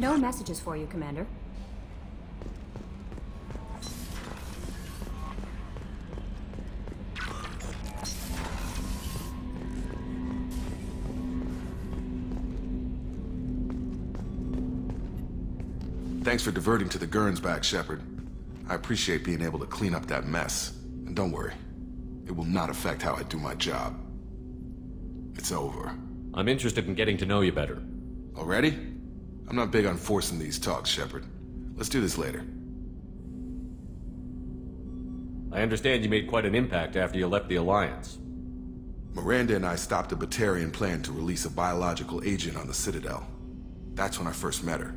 No messages for you, Commander. Thanks for diverting to the Gurns back, Shepherd. I appreciate being able to clean up that mess. And don't worry, it will not affect how I do my job. It's over. I'm interested in getting to know you better. Already? I'm not big on forcing these talks, Shepherd. Let's do this later. I understand you made quite an impact after you left the Alliance. Miranda and I stopped a Batarian plan to release a biological agent on the Citadel. That's when I first met her.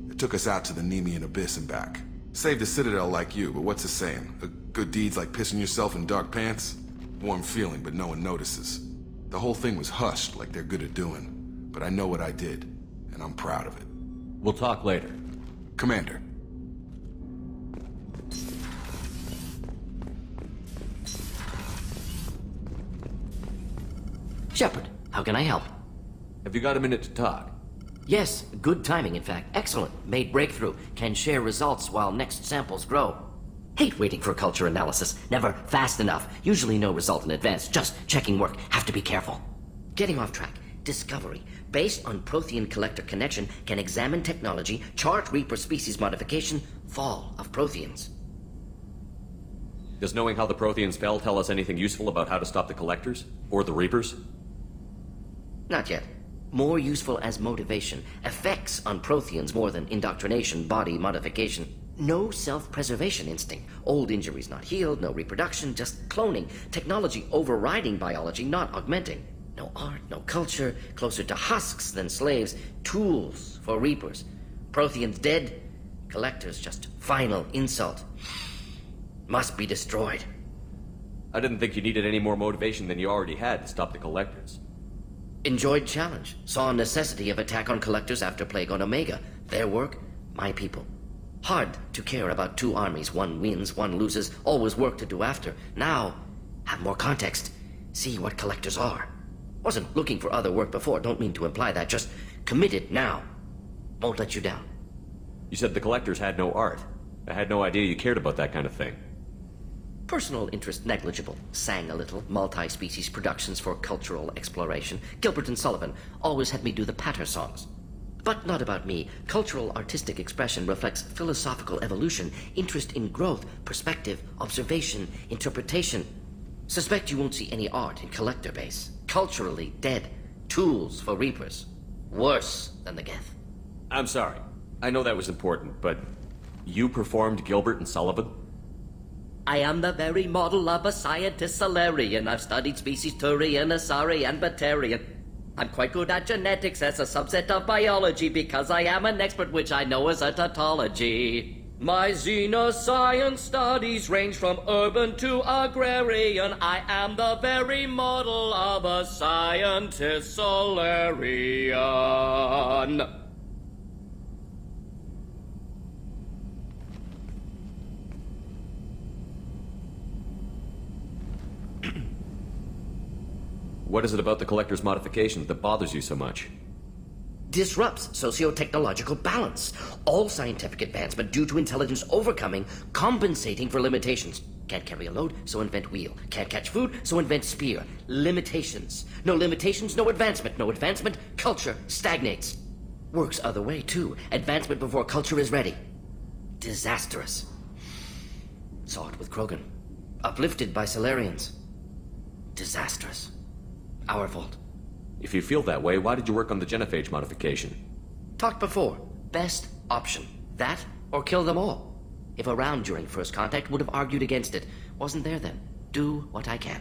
It took us out to the Nemean Abyss and back. Saved the Citadel like you, but what's the saying? A good deed's like pissing yourself in dark pants? Warm feeling, but no one notices. The whole thing was hushed like they're good at doing. But I know what I did, and I'm proud of it. We'll talk later. Commander. Shepherd, how can I help? Have you got a minute to talk? Yes, good timing, in fact. Excellent. Made breakthrough. Can share results while next samples grow. Hate waiting for culture analysis. Never fast enough. Usually no result in advance. Just checking work. Have to be careful. Getting off track. Discovery. Based on Prothean collector connection, can examine technology, chart Reaper species modification, fall of Protheans. Does knowing how the Protheans fell tell us anything useful about how to stop the Collectors? Or the Reapers? Not yet. More useful as motivation. Effects on Protheans more than indoctrination, body modification. No self-preservation instinct. Old injuries not healed, no reproduction, just cloning. Technology overriding biology, not augmenting. No art, no culture, closer to husks than slaves. Tools for Reapers. Protheans dead, Collectors just final insult. Must be destroyed. I didn't think you needed any more motivation than you already had to stop the Collectors. Enjoyed challenge. Saw necessity of attack on Collectors after Plague on Omega. Their work, my people. Hard to care about two armies. One wins, one loses. Always work to do after. Now, have more context. See what Collectors are. Wasn't looking for other work before. Don't mean to imply that. Just committed now. Won't let you down. You said the Collectors had no art. I had no idea you cared about that kind of thing. Personal interest negligible. Sang a little. Multi-species productions for cultural exploration. Gilbert and Sullivan always had me do the patter songs. But not about me. Cultural artistic expression reflects philosophical evolution, interest in growth, perspective, observation, interpretation. Suspect you won't see any art in Collector base. Culturally dead. Tools for Reapers. Worse than the Geth. I'm sorry. I know that was important, but you performed Gilbert and Sullivan? I am the very model of a scientist Solarian. I've studied species Turian, Asari, and Batarian. I'm quite good at genetics as a subset of biology because I am an expert, which I know is a tautology. My xenoscience studies range from urban to agrarian. I am the very model of a scientist Solarian. What is it about the Collector's modifications that bothers you so much? Disrupts socio-technological balance. All scientific advancement due to intelligence overcoming, compensating for limitations. Can't carry a load, so invent wheel. Can't catch food, so invent spear. Limitations. No limitations, no advancement. No advancement, culture stagnates. Works other way, too. Advancement before culture is ready. Disastrous. Saw it with Krogan. Uplifted by Solarians. Disastrous. Our fault. If you feel that way, why did you work on the genophage modification? Talked before. Best option. That or kill them all. If around during first contact, would have argued against it. Wasn't there then. Do what I can.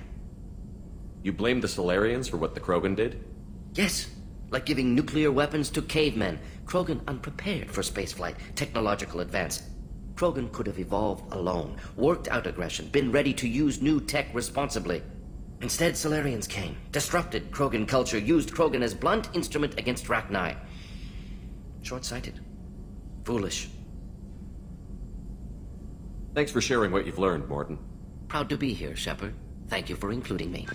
You blame the Solarians for what the Krogan did? Yes. Like giving nuclear weapons to cavemen. Krogan unprepared for spaceflight, technological advance. Krogan could have evolved alone, worked out aggression, been ready to use new tech responsibly. Instead, Solarians came, disrupted Krogan culture, used Krogan as blunt instrument against Rachni. Short-sighted. Foolish. Thanks for sharing what you've learned, Morton. Proud to be here, Shepherd. Thank you for including me.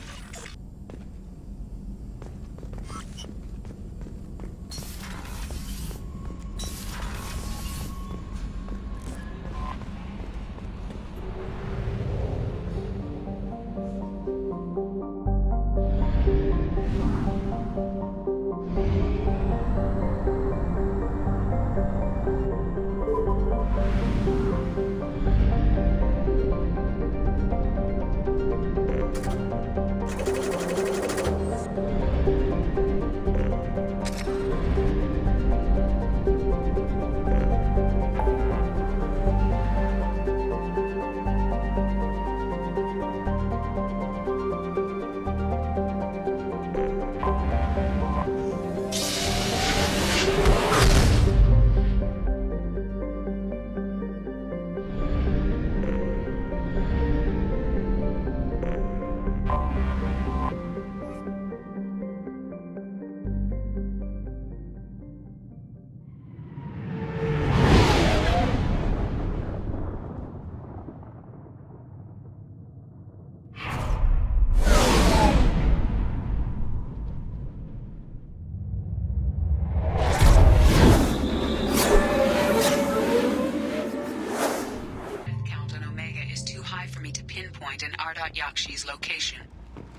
Yakshi's location.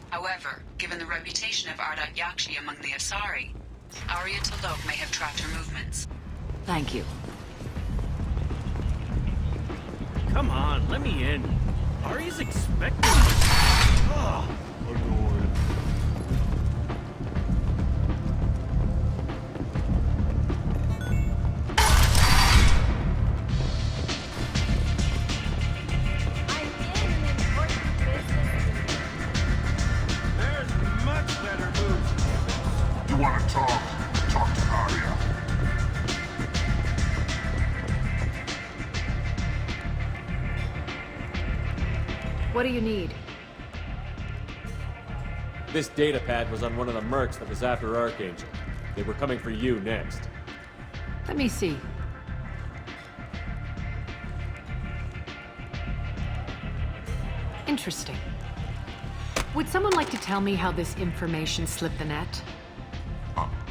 However, given the reputation of Yakshi among the Asari, Arya T'Loak may have tracked her movements. Thank you. Come on, let me in. Ari's expecting me. Oh, annoying. There's much better moves. You want to talk? Talk to Arya. What do you need? This data pad was on one of the mercs that was after Archangel. They were coming for you next. Let me see. Interesting. Would someone like to tell me how this information slipped the net?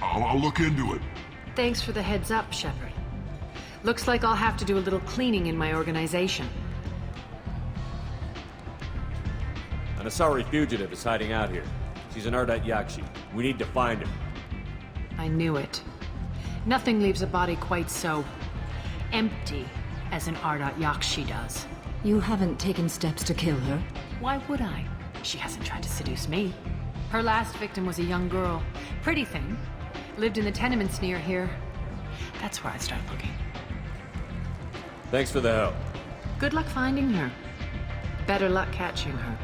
I'll look into it. Thanks for the heads up, Shepherd. Looks like I'll have to do a little cleaning in my organization. An Asari fugitive is hiding out here. She's an Yakshi. We need to find her. I knew it. Nothing leaves a body quite so empty as an Yakshi does. You haven't taken steps to kill her? Why would I? She hasn't tried to seduce me. Her last victim was a young girl. Pretty thing. Lived in the tenements near here. That's where I'd start looking. Thanks for the help. Good luck finding her. Better luck catching her.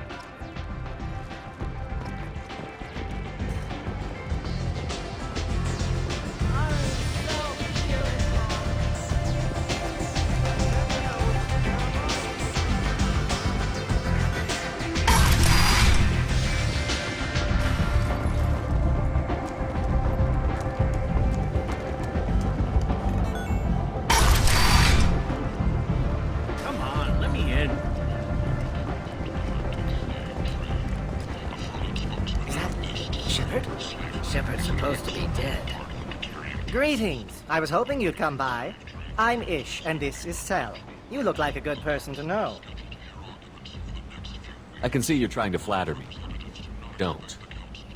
Come on, let me in. Is that Shepherd? Shepherd's supposed to be dead. Greetings. I was hoping you'd come by. I'm Ish, and this is Sel. You look like a good person to know. I can see you're trying to flatter me. Don't.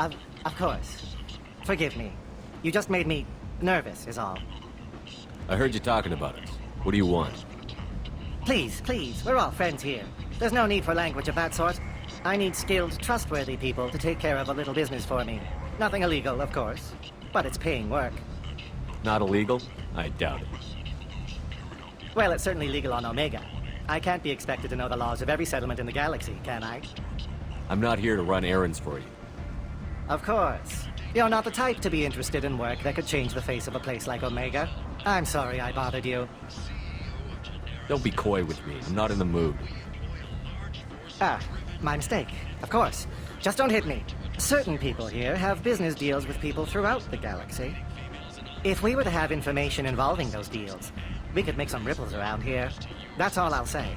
Of course. Forgive me. You just made me nervous, is all. I heard you talking about us. What do you want? Please, we're all friends here. There's no need for language of that sort. I need skilled, trustworthy people to take care of a little business for me. Nothing illegal, of course, but it's paying work. Not illegal? I doubt it. Well, it's certainly legal on Omega. I can't be expected to know the laws of every settlement in the galaxy, can I? I'm not here to run errands for you. Of course. You're not the type to be interested in work that could change the face of a place like Omega. I'm sorry I bothered you. Don't be coy with me. I'm not in the mood. Ah, my mistake. Of course. Just don't hit me. Certain people here have business deals with people throughout the galaxy. If we were to have information involving those deals, we could make some ripples around here. That's all I'll say.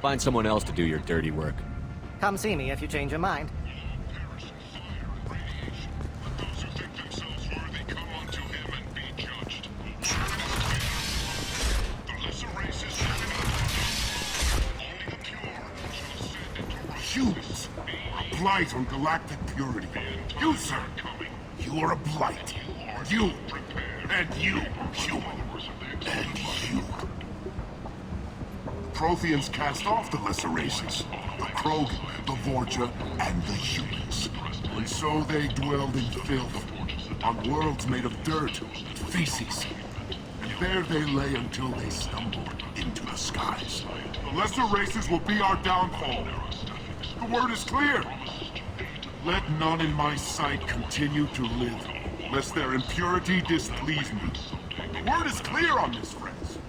Find someone else to do your dirty work. Come see me if you change your mind. Humans are a blight on galactic purity. You, sir, you are a blight. You, and you, human, and you. Protheans cast off the lesser races, the Krogan, the Vorja, and the humans. And so they dwelled in filth, on worlds made of dirt, feces. And there they lay until they stumbled into the skies. The lesser races will be our downfall. The word is clear. Let none in my sight continue to live, lest their impurity displease me. The word is clear on this, friends.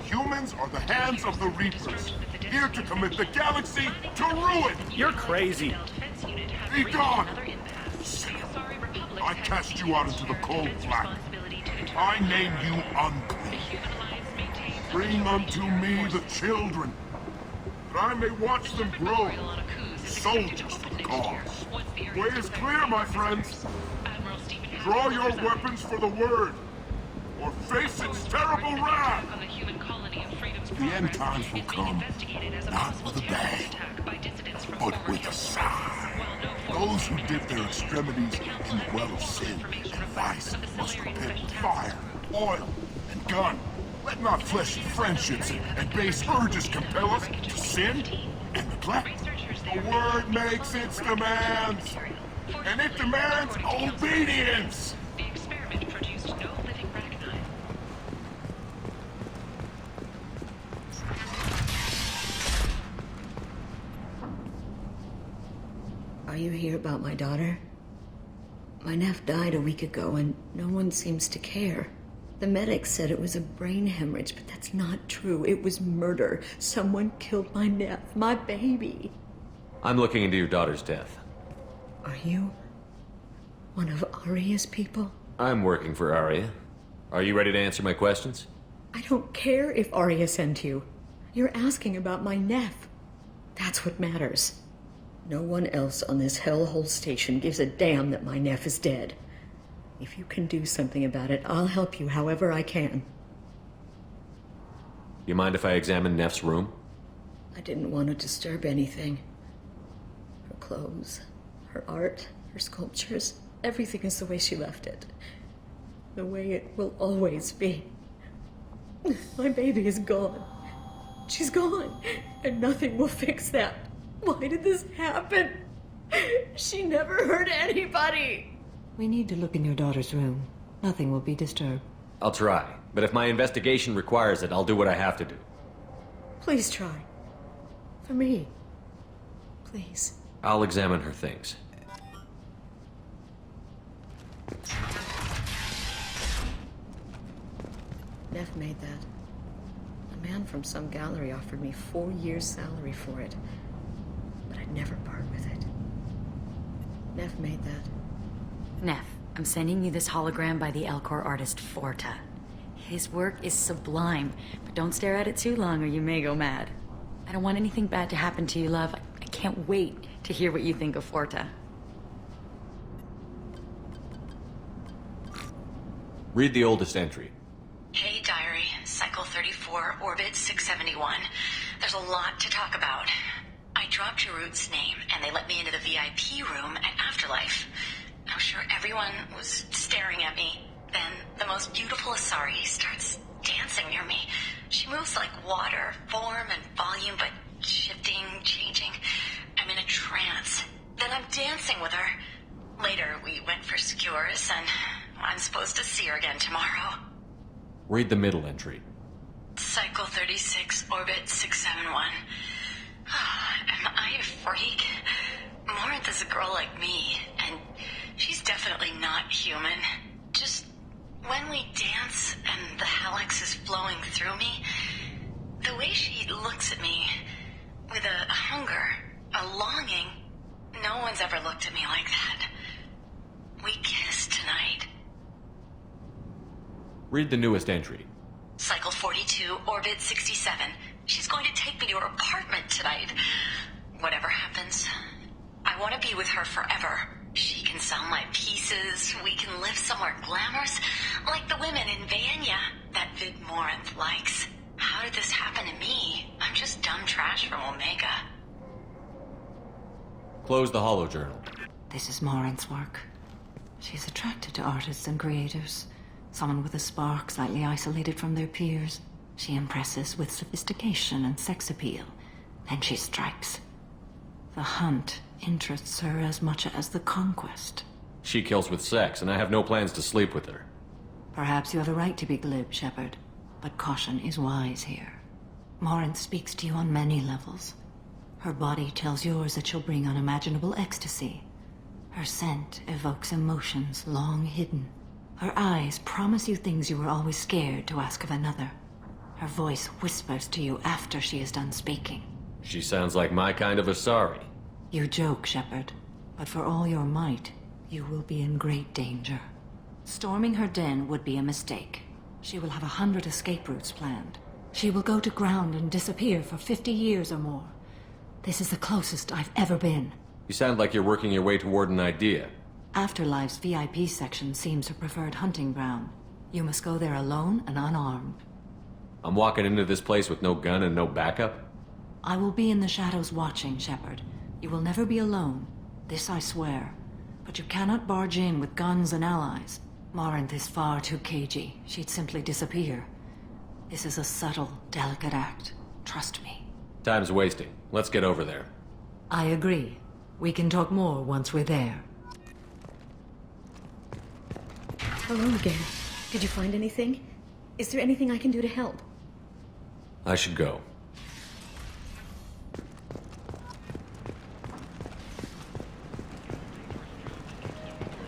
Humans are the hands of the Reapers, here to commit the galaxy to ruin! You're crazy. Be gone! Sinner. I cast you out into the cold black. I name you unclean. Bring unto me the children, that I may watch them grow. Soldiers for the cause. Way is clear, my friends. Draw your weapons for the word. or face its terrible wrath. The end times will come, not with a bang, but with a sigh. Those who dip their extremities in the well of sin and vice must repent with fire, oil, and gun. Let not fleshy friendships and base urges compel us to sin and neglect. The word makes its demands, and it demands obedience. The experiment produced no living recognize. Are you here about my daughter? My nephew died a week ago and no one seems to care. The medics said it was a brain hemorrhage, but that's not true. It was murder. Someone killed my nephew, my baby. I'm looking into your daughter's death. Are you one of Aria's people? I'm working for Aria. Are you ready to answer my questions? I don't care if Aria sent you. You're asking about my nephew. That's what matters. No one else on this hellhole station gives a damn that my nephew is dead. If you can do something about it, I'll help you however I can. You mind if I examine Neff's room? I didn't want to disturb anything. Her clothes, her art, her sculptures, everything is the way she left it. The way it will always be. My baby is gone. She's gone, and nothing will fix that. Why did this happen? She never hurt anybody. We need to look in your daughter's room. Nothing will be disturbed. I'll try, but if my investigation requires it, I'll do what I have to do. Please try. For me. Please. I'll examine her things. Neff made that. A man from some gallery offered me 4 years' salary for it. But I'd never part with it. Neff made that. Neff, I'm sending you this hologram by the Elcor artist Forta. His work is sublime, but don't stare at it too long or you may go mad. I don't want anything bad to happen to you, love. I can't wait to hear what you think of Forta. Read the oldest entry. Hey, diary. Cycle 34, orbit 671. There's a lot to talk about. I dropped Jarut's name, and they let me into the VIP room at Afterlife. I'm sure everyone was staring at me. Then the most beautiful Asari starts dancing near me. She moves like water, form and volume, but shifting, changing. I'm in a trance. Then I'm dancing with her. Later, we went for skewers, and I'm supposed to see her again tomorrow. Read the middle entry. Cycle 36, orbit 671. Am I a freak? Morinth is a girl like me, and she's definitely not human. Just when we dance and the helix is flowing through me, the way she looks at me with a hunger, a longing, no one's ever looked at me like that. We kissed tonight. Read the newest entry. Cycle 42, orbit 67. She's going to take me to her apartment tonight. Whatever happens, I want to be with her forever. She can sell my pieces. We can live somewhere glamorous, like the women in Vanya that Vid Morinth likes. How did this happen to me? I'm just dumb trash from Omega. Close the holojournal. This is Morinth's work. She's attracted to artists and creators. Someone with a spark, slightly isolated from their peers. She impresses with sophistication and sex appeal. Then she strikes. The hunt interests her as much as the conquest. She kills with sex, and I have no plans to sleep with her. Perhaps you have a right to be glib, Shepherd, but caution is wise here. Morinth speaks to you on many levels. Her body tells yours that she'll bring unimaginable ecstasy. Her scent evokes emotions long hidden. Her eyes promise you things you were always scared to ask of another. Her voice whispers to you after she is done speaking. She sounds like my kind of Asari. You joke, Shepherd, but for all your might, you will be in great danger. Storming her den would be a mistake. She will have 100 escape routes planned. She will go to ground and disappear for 50 years or more. This is the closest I've ever been. You sound like you're working your way toward an idea. Afterlife's VIP section seems her preferred hunting ground. You must go there alone and unarmed. I'm walking into this place with no gun and no backup? I will be in the shadows watching, Shepherd. You will never be alone. This I swear. But you cannot barge in with guns and allies. Morinth is far too cagey. She'd simply disappear. This is a subtle, delicate act. Trust me. Time's wasting. Let's get over there. I agree. We can talk more once we're there. Hello again. Did you find anything? Is there anything I can do to help? I should go.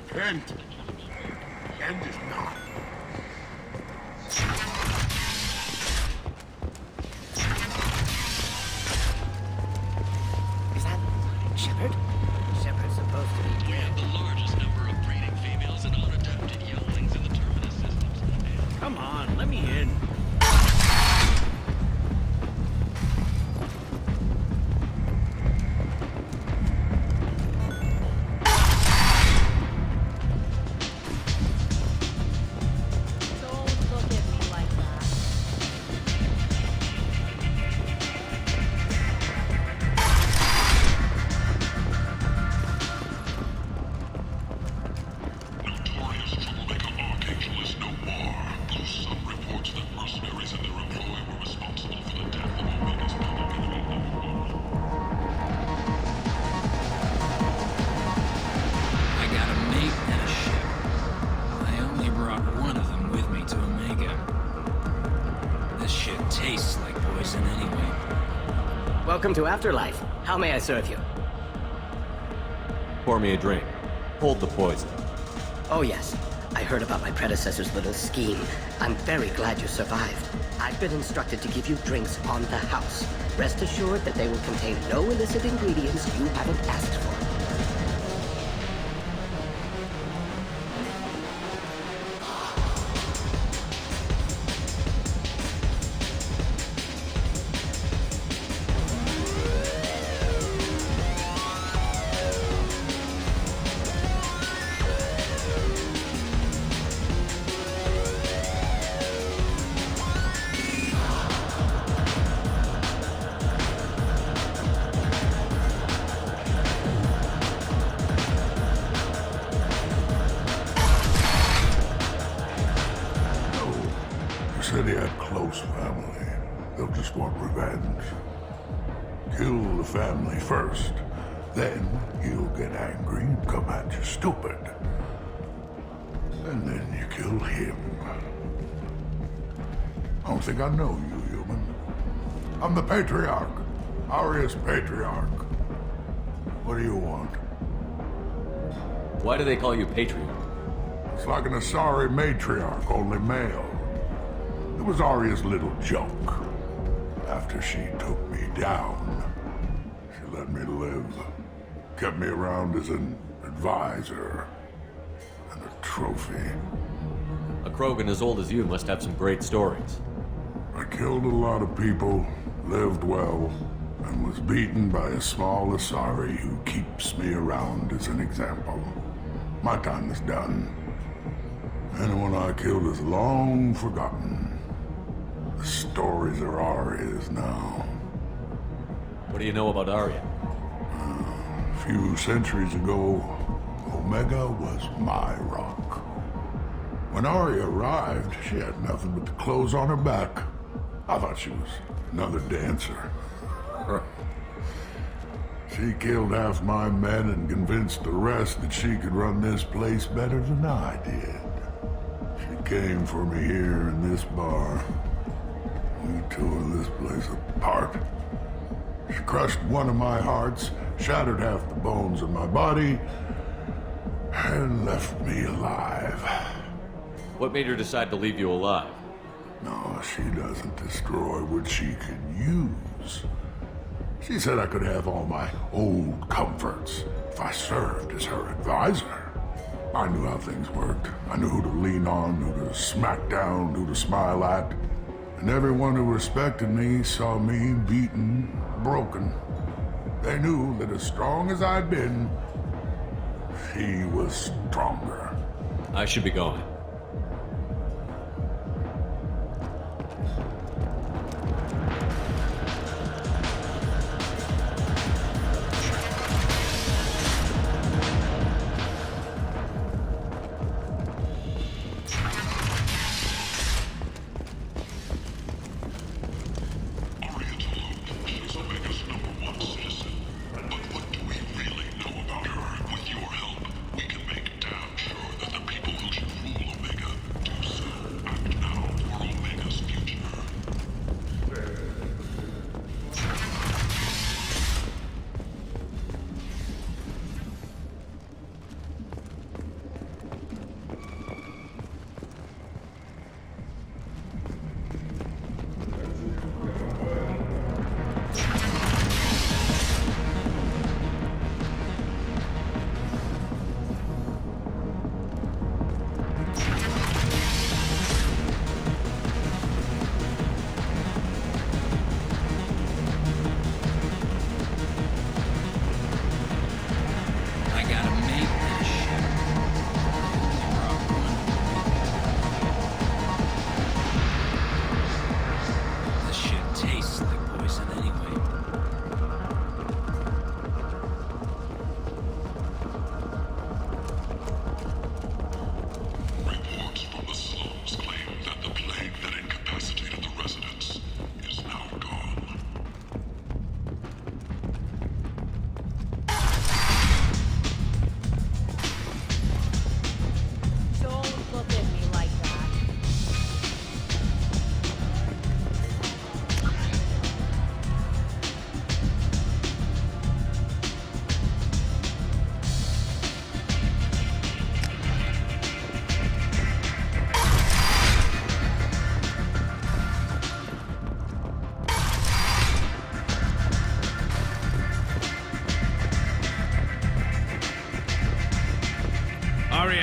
Kent! Kent is not. Is that Shepherd? Shepherd's supposed to be dead. The largest number of breeding females and unadapted younglings in the terminus systems. Come on, let me in. Don't look at me like that. Notorious troublemaker Archangel is no more. Though some reports that mercenaries in their employ were responsible for the death of Omega's public enemy. I got a mate and a ship. I only brought one of them with me to Omega. This shit tastes like poison anyway. Welcome to Afterlife. How may I serve you? Pour me a drink. Hold the poison. Oh, yes. I heard about my predecessor's little scheme. I'm very glad you survived. I've been instructed to give you drinks on the house. Rest assured that they will contain no illicit ingredients you haven't asked for. He said he had close family. They'll just want revenge. Kill the family first. Then he'll get angry and come at you stupid. And then you kill him. I don't think I know you, human. I'm the Patriarch. Arius Patriarch. What do you want? Why do they call you Patriot? It's like an Asari matriarch, only male. It was Arya's little joke. After she took me down, she let me live. Kept me around as an advisor and a trophy. A Krogan as old as you must have some great stories. I killed a lot of people, lived well, and was beaten by a small Asari who keeps me around as an example. My time is done. Anyone I killed is long forgotten. The stories are Arya's now. What do you know about Arya? A few centuries ago, Omega was my rock. When Arya arrived, she had nothing but the clothes on her back. I thought she was another dancer. She killed half my men and convinced the rest that she could run this place better than I did. She came for me here in this bar. We tore this place apart. She crushed one of my hearts, shattered half the bones in my body, and left me alive. What made her decide to leave you alive? No, she doesn't destroy what she can use. She said I could have all my old comforts if I served as her advisor. I knew how things worked. I knew who to lean on, who to smack down, who to smile at. And everyone who respected me saw me beaten, broken. They knew that as strong as I'd been, she was stronger. I should be going.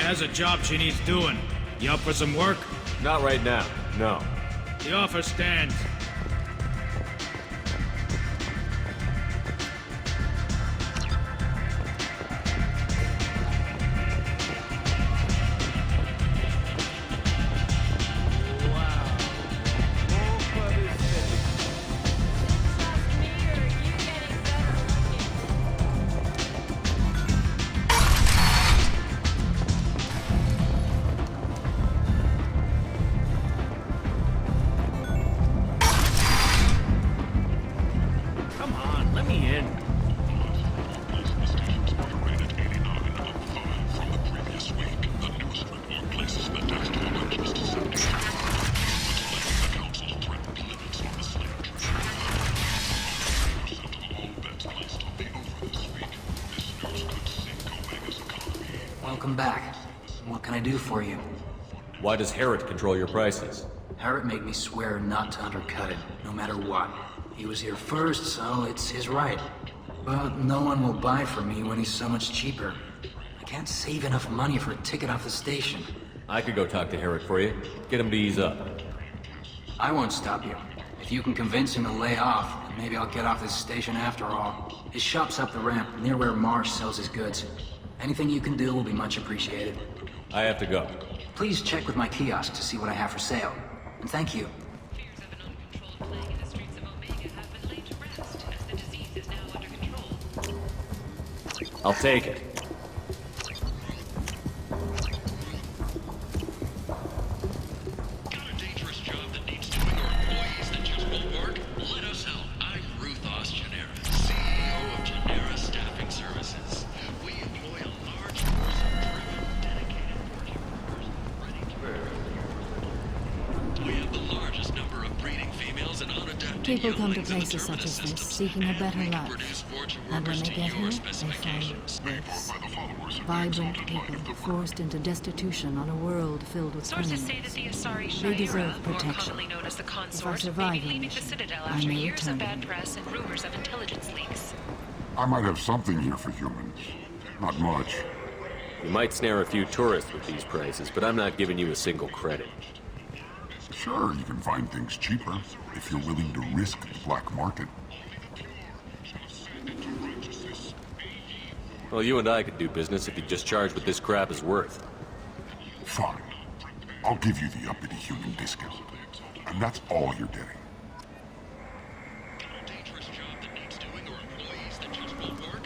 has a job she needs doing. You up for some work? Not right now, no. The offer stands. Welcome back. What can I do for you? Why does Herod control your prices? Herod made me swear not to undercut him, no matter what. He was here first, so it's his right. But no one will buy from me when he's so much cheaper. I can't save enough money for a ticket off the station. I could go talk to Herod for you. Get him to ease up. I won't stop you. If you can convince him to lay off, then maybe I'll get off this station after all. His shop's up the ramp, near where Marsh sells his goods. Anything you can do will be much appreciated. I have to go. Please check with my kiosk to see what I have for sale. And thank you. Fears of an uncontrolled plague in the streets of Omega have been laid to rest, as the disease is now under control. I'll take it. Got a dangerous job that needs doing or employees that just won't work? Let us help. I'm Ruthos Genera, CEO of Genera Staffing Services. We employ a large force of driven, dedicated working workers ready to We have the largest number of breeding females and unadapted People come to younglings in the places such terminus as this systems, seeking a and better we can life. produce fortune And when workers they to get your here, they find specifications. this. Vibrant people forced into destitution on a world filled with Sources criminals. say that the Asari They deserve Shira, more protection. commonly known as the If I Consort, survive may be the leaving the mission, Citadel I after may years of return. bad press and rumors of intelligence leaks. I might have something here for humans. Not much. You might snare a few tourists with these prices, but I'm not giving you a single credit. Sure, you can find things cheaper if you're willing to risk the black market. Well, you and I could do business if you just charge what this crap is worth. Fine. I'll give you the uppity human discount. And that's all you're getting.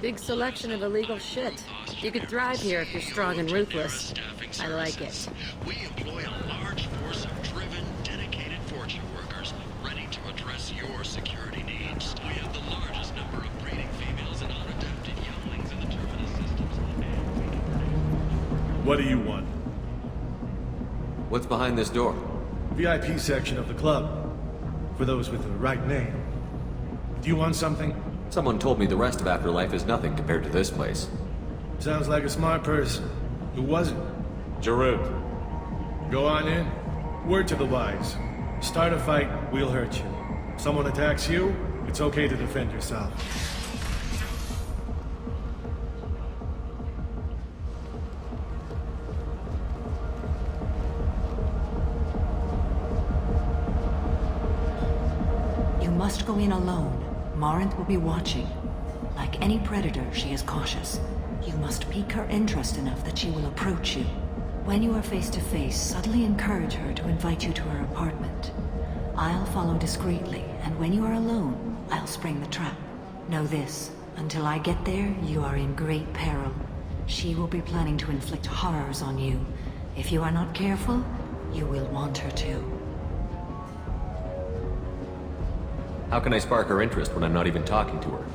Big selection of illegal shit. You could thrive here if you're strong and ruthless. I like it. We employ a large force of driven, dedicated fortune workers ready to address your security needs. We have the largest number of breeding females and unadapted younglings in the terminus systems. What do you want? What's behind this door? VIP section of the club. For those with the right name. Do you want something? Someone told me the rest of Afterlife is nothing compared to this place. Sounds like a smart person. Who was it? Giroud. Go on in. Word to the wise. Start a fight, we'll hurt you. Someone attacks you, it's okay to defend yourself. You must go in alone. Marinth will be watching. Like any predator, she is cautious. You must pique her interest enough that she will approach you. When you are face to face, subtly encourage her to invite you to her apartment. I'll follow discreetly, and when you are alone, I'll spring the trap. Know this, until I get there, you are in great peril. She will be planning to inflict horrors on you. If you are not careful, you will want her to. How can I spark her interest when I'm not even talking to her?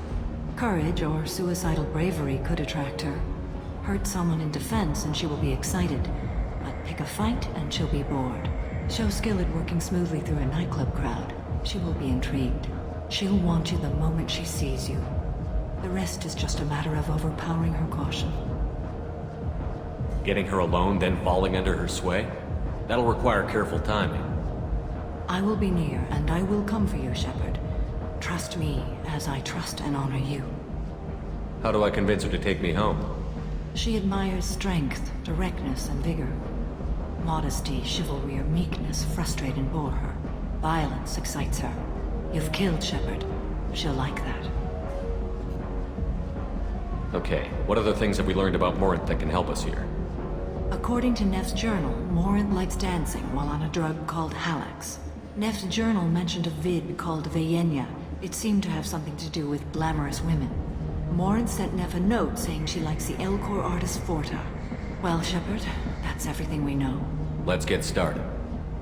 Courage or suicidal bravery could attract her. Hurt someone in defense and she will be excited. But pick a fight and she'll be bored. Show skill at working smoothly through a nightclub crowd. She will be intrigued. She'll want you the moment she sees you. The rest is just a matter of overpowering her caution. Getting her alone, then falling under her sway? That'll require careful timing. I will be near, and I will come for you, Shepherd. Trust me, as I trust and honor you. How do I convince her to take me home? She admires strength, directness, and vigor. Modesty, chivalry, or meekness frustrate and bore her. Violence excites her. You've killed Shepherd. She'll like that. Okay, what other things have we learned about Morinth that can help us here? According to Neff's journal, Morinth likes dancing while on a drug called Halax. Neff's journal mentioned a vid called Vayenya. It seemed to have something to do with glamorous women. Morinth sent Neff a note saying she likes the Elcor artist Forta. Well, Shepherd, that's everything we know. Let's get started.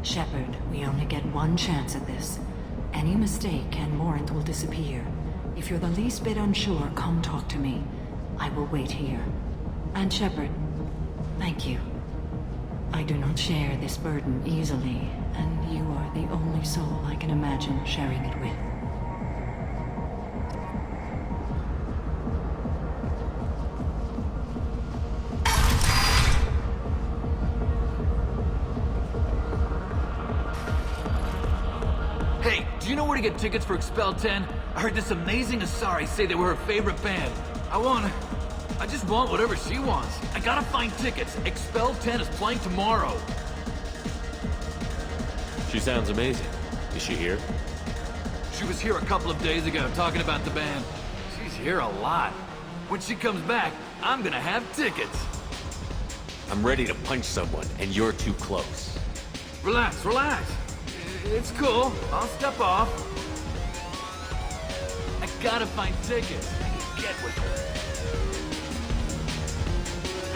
Shepherd, we only get one chance at this. Any mistake and Morinth will disappear. If you're the least bit unsure, come talk to me. I will wait here. And Shepherd, thank you. I do not share this burden easily, and you are the only soul I can imagine sharing it with. Hey, do you know where to get tickets for Expel 10? I heard this amazing Asari say they were her favorite band. I just want whatever she wants. I gotta find tickets. Expel 10 is playing tomorrow. She sounds amazing. Is she here? She was here a couple of days ago talking about the band. She's here a lot. When she comes back, I'm gonna have tickets. I'm ready to punch someone, and you're too close. Relax, relax. It's cool. I'll step off. I gotta find tickets. I can get with her.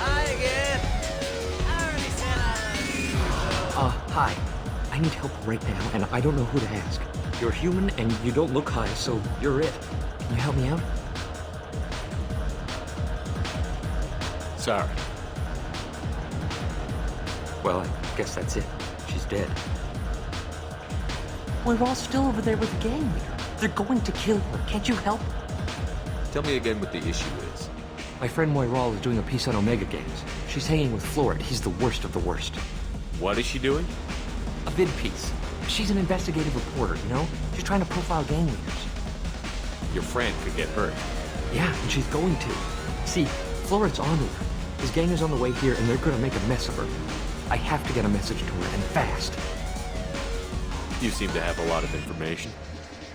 Hi again. I already said I love you. Hi. I need help right now, and I don't know who to ask. You're human, and you don't look high, so you're it. Can you help me out? Sorry. Well, I guess that's it. She's dead. We're all still over there with the gang leader. They're going to kill her. Can't you help? Tell me again what the issue is. My friend Moiral is doing a piece on Omega Games. She's hanging with Florid. He's the worst of the worst. What is she doing? A vid piece. She's an investigative reporter, you know? She's trying to profile gang leaders. Your friend could get hurt. Yeah, and she's going to. See, Florid's on to her. His gang is on the way here, and they're gonna make a mess of her. I have to get a message to her, and fast. You seem to have a lot of information.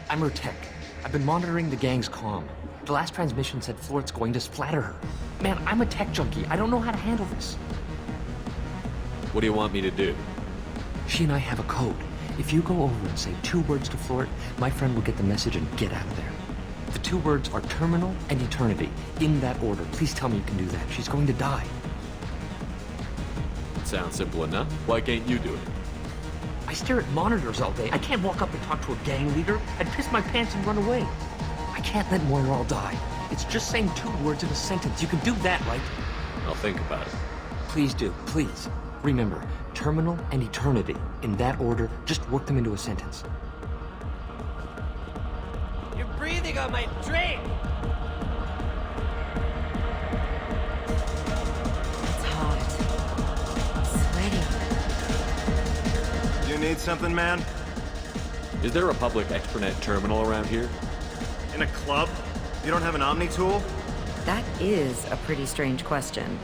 I'm her tech. I've been monitoring the gang's comm. The last transmission said Florid's going to splatter her. Man, I'm a tech junkie. I don't know how to handle this. What do you want me to do? She and I have a code. If you go over and say 2 words to Florid, my friend will get the message and get out of there. The 2 words are terminal and eternity. In that order. Please tell me you can do that. She's going to die. Sounds simple enough. Why can't you do it? I stare at monitors all day. I can't walk up and talk to a gang leader. I'd piss my pants and run away. I can't let Moiral die. It's just saying 2 words in a sentence. You can do that, right? I'll think about it. Please do, please. Remember, terminal and eternity. In that order, just work them into a sentence. You're breathing on my drink! It's hot. Sweaty. You need something, man? Is there a public extranet terminal around here? In a club? You don't have an Omni tool? That is a pretty strange question.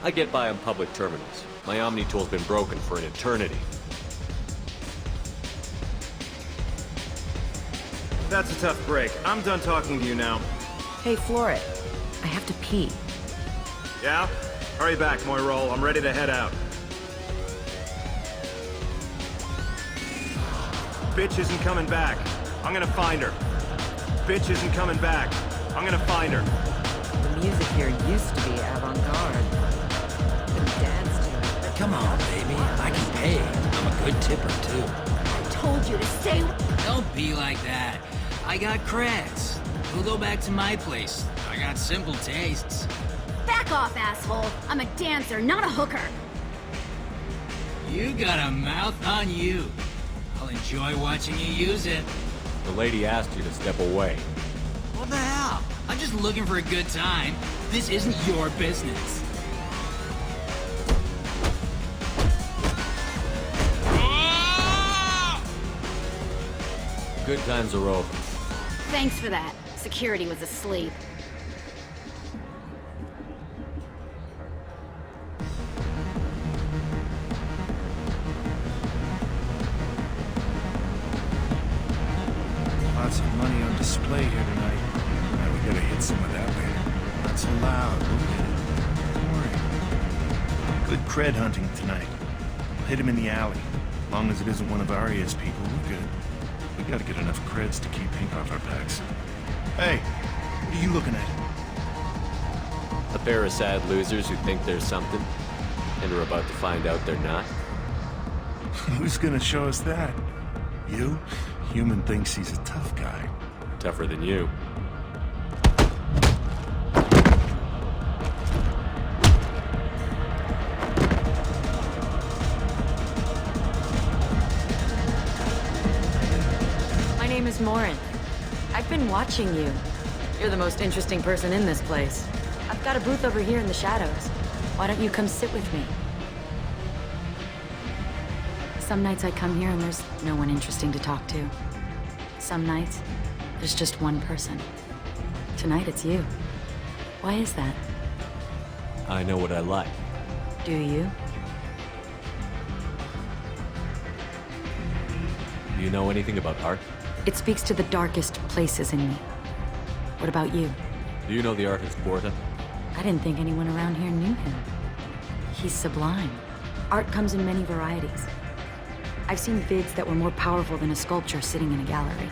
I get by on public terminals. My Omni tool's been broken for an eternity. That's a tough break. I'm done talking to you now. Hey, Florid. I have to pee. Yeah? Hurry back, Moiral. I'm ready to head out. Bitch isn't coming back. I'm gonna find her. Bitch isn't coming back. I'm gonna find her. The music here used to be avant-garde. Couldn't dance to it. Come on, baby. I can pay. I'm a good tipper, too. I told you to stay. Don't be like that. I got creds. We'll go back to my place. I got simple tastes. Back off, asshole. I'm a dancer, not a hooker. You got a mouth on you. I'll enjoy watching you use it. The lady asked you to step away. What the hell? I'm just looking for a good time. This isn't your business. Good times are over. Thanks for that. Security was asleep. display here tonight. Now we gotta hit some of that later. Not so loud, we'll get it. Don't worry. Good cred hunting tonight. We'll hit him in the alley. As long as it isn't one of Arya's people, we're good. We gotta get enough creds to keep ink off our backs. Hey, what are you looking at? A pair of sad losers who think there's something, and are about to find out they're not. Who's gonna show us that? You? Human thinks he's a tough guy. Tougher than you. My name is Morin. I've been watching you. You're the most interesting person in this place. I've got a booth over here in the shadows. Why don't you come sit with me? Some nights I come here and there's no one interesting to talk to. Some nights, there's just one person. Tonight it's you. Why is that? I know what I like. Do you? Do you know anything about art? It speaks to the darkest places in me. What about you? Do you know the artist Borta? I didn't think anyone around here knew him. He's sublime. Art comes in many varieties. I've seen vids that were more powerful than a sculpture sitting in a gallery.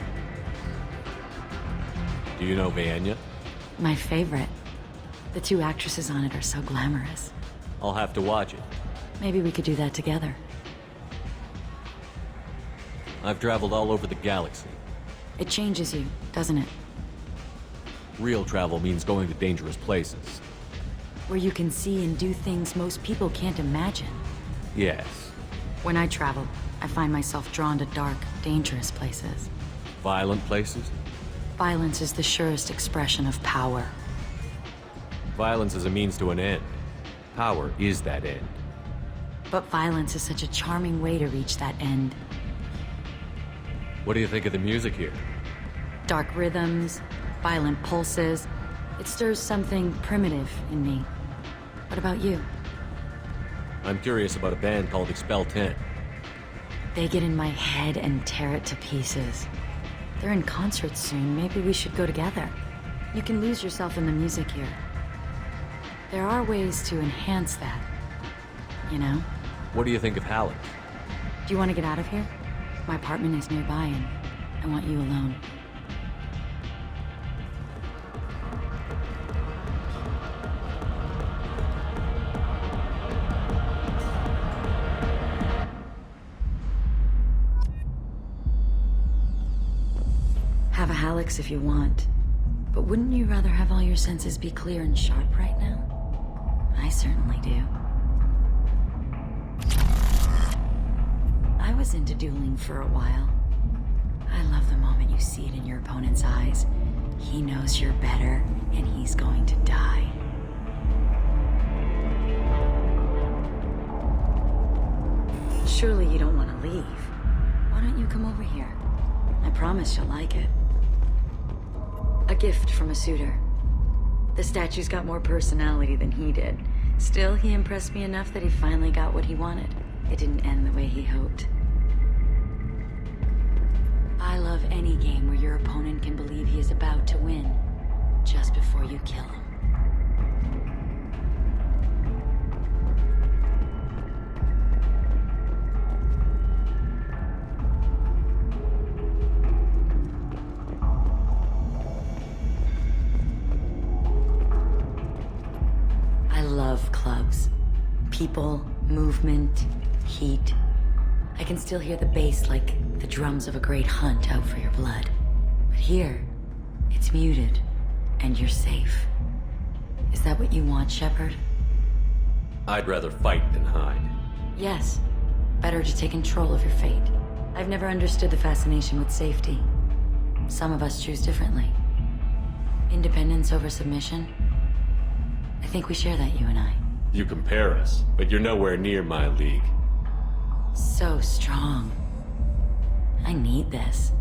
Do you know Vaenya? My favorite. The two actresses on it are so glamorous. I'll have to watch it. Maybe we could do that together. I've traveled all over the galaxy. It changes you, doesn't it? Real travel means going to dangerous places. Where you can see and do things most people can't imagine. Yes. When I travel, I find myself drawn to dark, dangerous places. Violent places? Violence is the surest expression of power. Violence is a means to an end. Power is that end. But violence is such a charming way to reach that end. What do you think of the music here? Dark rhythms, violent pulses. It stirs something primitive in me. What about you? I'm curious about a band called Expel 10. They get in my head and tear it to pieces. They're in concert soon. Maybe we should go together. You can lose yourself in the music here. There are ways to enhance that. You know? What do you think of Halleck? Do you want to get out of here? My apartment is nearby and I want you alone. Have a Hallex if you want. But wouldn't you rather have all your senses be clear and sharp right now? I certainly do. I was into dueling for a while. I love the moment you see it in your opponent's eyes. He knows you're better, and he's going to die. Surely you don't want to leave. Why don't you come over here? I promise you'll like it. A gift from a suitor. The statue's got more personality than he did. Still, he impressed me enough that he finally got what he wanted. It didn't end the way he hoped. I love any game where your opponent can believe he is about to win, just before you kill him. I love clubs. People, movement, heat. I can still hear the bass like the drums of a great hunt out for your blood. But here, it's muted, and you're safe. Is that what you want, Shepherd? I'd rather fight than hide. Yes. Better to take control of your fate. I've never understood the fascination with safety. Some of us choose differently. Independence over submission? I think we share that, you and I. You compare us, but you're nowhere near my league. So strong. I need this.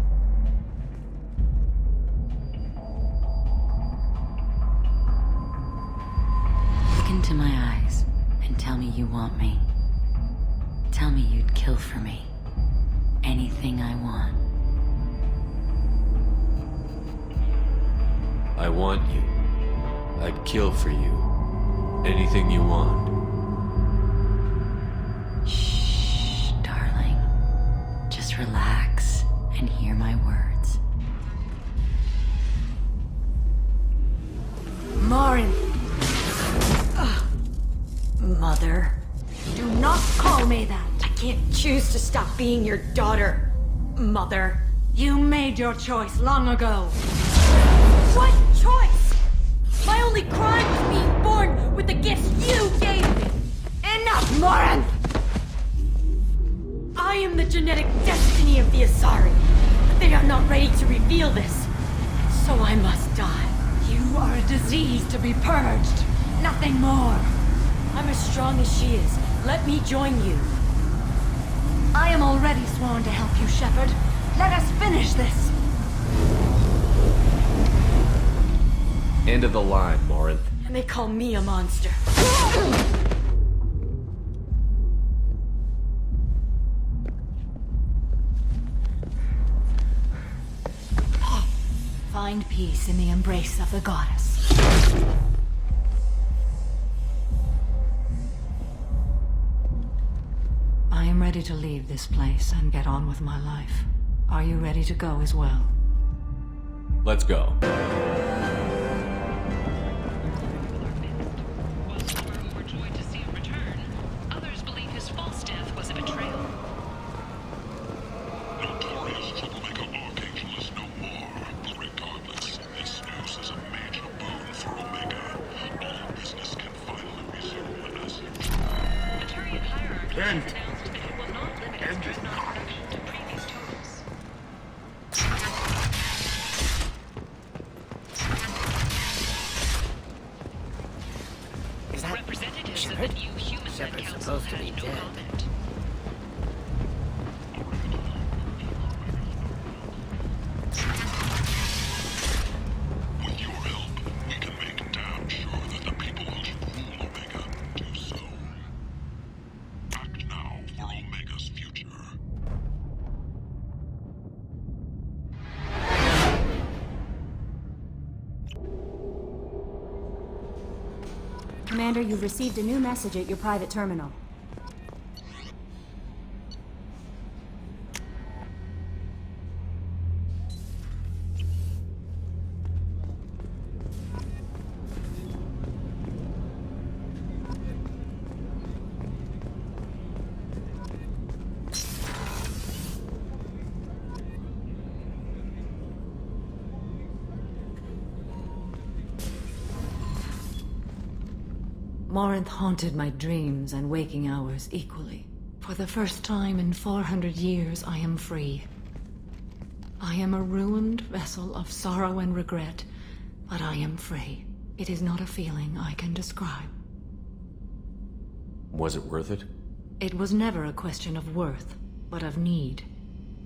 Look into my eyes and tell me you want me. Tell me you'd kill for me. Anything I want. I want you. I'd kill for you. Anything you want. Shh, darling. Just relax and hear my words. Marin! Mother. Do not call me that! I can't choose to stop being your daughter, Mother. You made your choice long ago. What choice? My only crime was being born with the gifts you gave me. Enough, Marin! I am the genetic destiny of the Asari, but they are not ready to reveal this. So I must die. You are a disease to be purged. Nothing more. I'm as strong as she is. Let me join you. I am already sworn to help you, Shepherd. Let us finish this. End of the line, Morinth. And they call me a monster. Find peace in the embrace of the goddess. I am ready to leave this place and get on with my life. Are you ready to go as well? Let's go. Others believe his false death was a betrayal. Notorious troublemaker Archangel is no more. But regardless, this news is a major boon for Omega. All business can finally resume as usual. Atarian hierarchy has announced that it will not limit its dreadnought production to previous totals. Is that Representatives Shepherd? of the new human Shepherd's council supposed to be had no dead. comment. With your help, we can make damn sure that the people who should rule Omega do so. Act now for Omega's future. Commander, you've received a new message at your private terminal. Morinth haunted my dreams and waking hours equally. For the first time in 400 years, I am free. I am a ruined vessel of sorrow and regret, but I am free. It is not a feeling I can describe. Was it worth it? It was never a question of worth, but of need.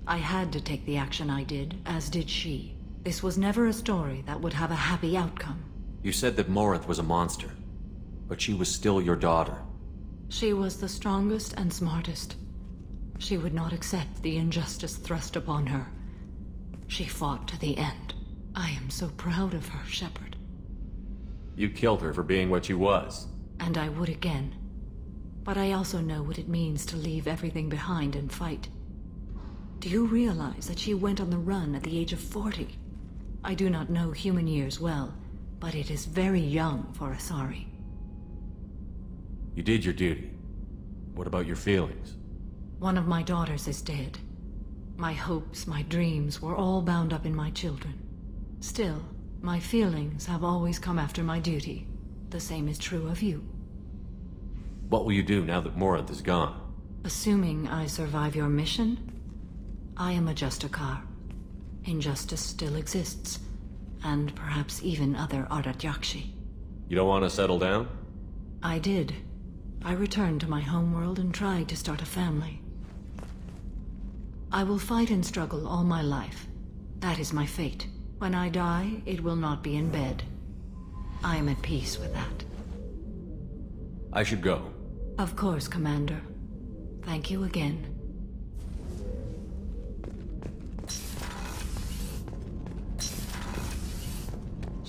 I had to take the action I did, as did she. This was never a story that would have a happy outcome. You said that Morinth was a monster, but she was still your daughter. She was the strongest and smartest. She would not accept the injustice thrust upon her. She fought to the end. I am so proud of her, Shepherd. You killed her for being what she was. And I would again. But I also know what it means to leave everything behind and fight. Do you realize that she went on the run at the age of 40? I do not know human years well, but it is very young for Asari. You did your duty. What about your feelings? One of my daughters is dead. My hopes, my dreams were all bound up in my children. Still, my feelings have always come after my duty. The same is true of you. What will you do now that Morinth is gone? Assuming I survive your mission, I am a Justikar. Injustice still exists, and perhaps even other Ardat-Yakshi. You don't want to settle down? I did. I returned to my homeworld and tried to start a family. I will fight and struggle all my life. That is my fate. When I die, it will not be in bed. I am at peace with that. I should go. Of course, Commander. Thank you again.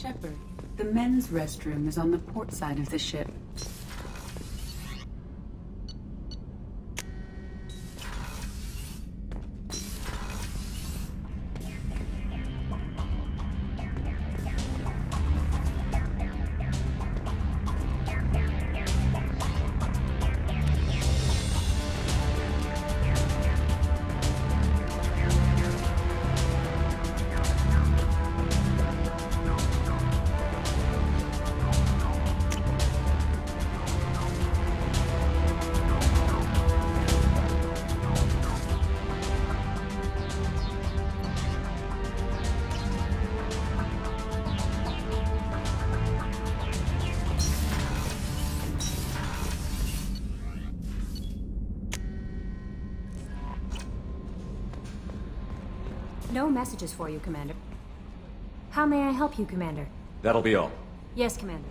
Shepherd, the men's restroom is on the port side of the ship. No messages for you, Commander. How may I help you, Commander? That'll be all. Yes, Commander.